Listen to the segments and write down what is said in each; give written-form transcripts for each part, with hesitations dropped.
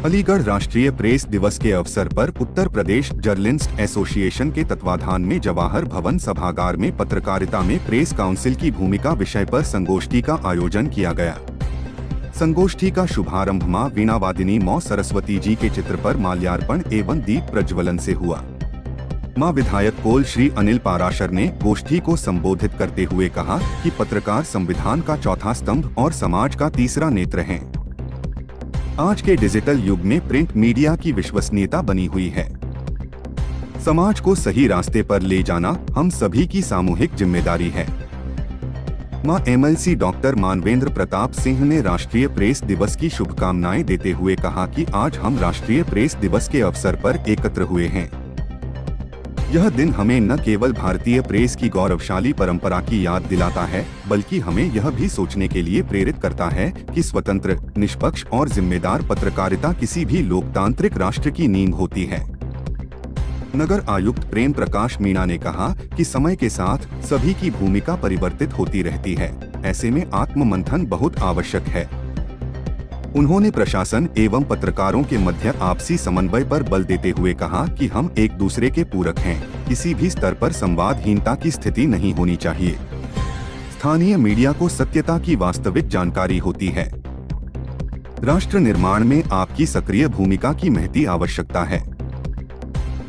अलीगढ़ राष्ट्रीय प्रेस दिवस के अवसर पर उत्तर प्रदेश जर्नलिस्ट एसोसिएशन के तत्वाधान में जवाहर भवन सभागार में पत्रकारिता में प्रेस काउंसिल की भूमिका विषय पर संगोष्ठी का आयोजन किया गया। संगोष्ठी का शुभारंभ मां वीणावादिनी मौ सरस्वती जी के चित्र पर माल्यार्पण एवं दीप प्रज्वलन से हुआ। मां विधायक कोल श्री अनिल पाराशर ने गोष्ठी को संबोधित करते हुए कहा कि पत्रकार संविधान का चौथा स्तंभ और समाज का तीसरा नेत्र हैं। आज के डिजिटल युग में प्रिंट मीडिया की विश्वसनीयता बनी हुई है। समाज को सही रास्ते पर ले जाना हम सभी की सामूहिक जिम्मेदारी है। मां एमएलसी डॉक्टर मानवेंद्र प्रताप सिंह ने राष्ट्रीय प्रेस दिवस की शुभकामनाएं देते हुए कहा कि आज हम राष्ट्रीय प्रेस दिवस के अवसर पर एकत्र हुए हैं। यह दिन हमें न केवल भारतीय प्रेस की गौरवशाली परंपरा की याद दिलाता है, बल्कि हमें यह भी सोचने के लिए प्रेरित करता है कि स्वतंत्र, निष्पक्ष और जिम्मेदार पत्रकारिता किसी भी लोकतांत्रिक राष्ट्र की नींव होती है। नगर आयुक्त प्रेम प्रकाश मीणा ने कहा कि समय के साथ सभी की भूमिका परिवर्तित होती रहती है, ऐसे में आत्ममंथन बहुत आवश्यक है। उन्होंने प्रशासन एवं पत्रकारों के मध्य आपसी समन्वय पर बल देते हुए कहा कि हम एक दूसरे के पूरक हैं, किसी भी स्तर पर संवादहीनता की स्थिति नहीं होनी चाहिए। स्थानीय मीडिया को सत्यता की वास्तविक जानकारी होती है। राष्ट्र निर्माण में आपकी सक्रिय भूमिका की महती आवश्यकता है।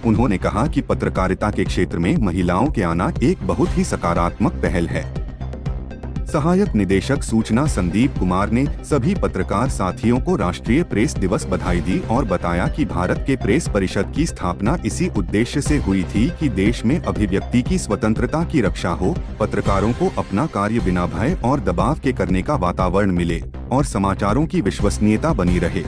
उन्होंने कहा कि पत्रकारिता के क्षेत्र में महिलाओं के आना एक बहुत ही सकारात्मक पहल है। सहायक निदेशक सूचना संदीप कुमार ने सभी पत्रकार साथियों को राष्ट्रीय प्रेस दिवस बधाई दी और बताया कि भारत के प्रेस परिषद की स्थापना इसी उद्देश्य से हुई थी कि देश में अभिव्यक्ति की स्वतंत्रता की रक्षा हो, पत्रकारों को अपना कार्य बिना भय और दबाव के करने का वातावरण मिले और समाचारों की विश्वसनीयता बनी रहे।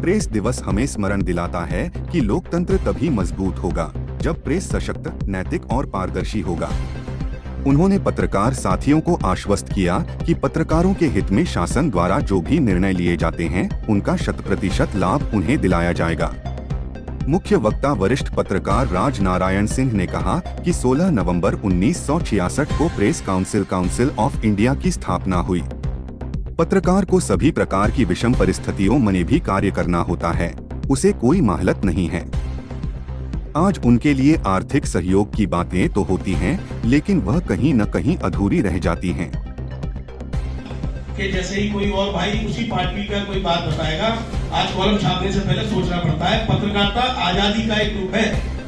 प्रेस दिवस हमें स्मरण दिलाता है कि लोकतंत्र तभी मजबूत होगा जब प्रेस सशक्त, नैतिक और पारदर्शी होगा। उन्होंने पत्रकार साथियों को आश्वस्त किया कि पत्रकारों के हित में शासन द्वारा जो भी निर्णय लिए जाते हैं, उनका 100% लाभ उन्हें दिलाया जाएगा। मुख्य वक्ता वरिष्ठ पत्रकार राज नारायण सिंह ने कहा कि 16 नवंबर 1966 को प्रेस काउंसिल ऑफ इंडिया की स्थापना हुई। पत्रकार को सभी प्रकार की विषम परिस्थितियों में भी कार्य करना होता है, उसे कोई मोहलत नहीं है। आज उनके लिए आर्थिक सहयोग की बातें तो होती हैं, लेकिन वह कहीं न कहीं अधूरी रह जाती हैं। कि जैसे ही कोई और भाई उसी पार्टी का कोई बात बताएगा, आज कॉलम छापने से पहले सोचना पड़ता है। पत्रकारिता आजादी का एक रूप है,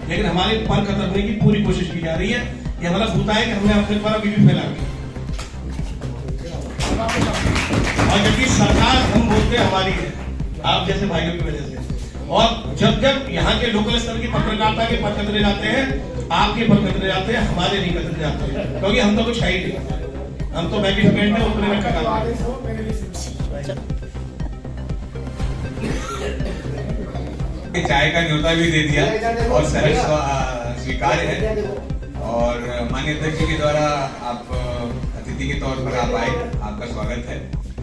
लेकिन हमारे पर कतरने की पूरी कोशिश की जा रही है। ये हमारा भूता है कि हमने अपने पर अभी भी फैला दिया। और जबकि सरकार हम बोलते हमारी है, आप जैसे भाइयों की वजह से। और जब जब यहाँ के लोकल स्तर की पत्रकारिता के पर कतरे जाते हैं, आपके पर कतरे जाते हैं, हमारे नहीं कतरे जाते हैं, क्योंकि हम तो कुछ है ही नहीं। हम तो मैगीफ्रेंड है, उतने में कटा चाय का न्योता भी दे दिया और सहर्ष स्वीकार्य है। और माननीय अध्यक्ष जी के द्वारा आप अतिथि के तौर पर आप आए, आपका स्वागत है।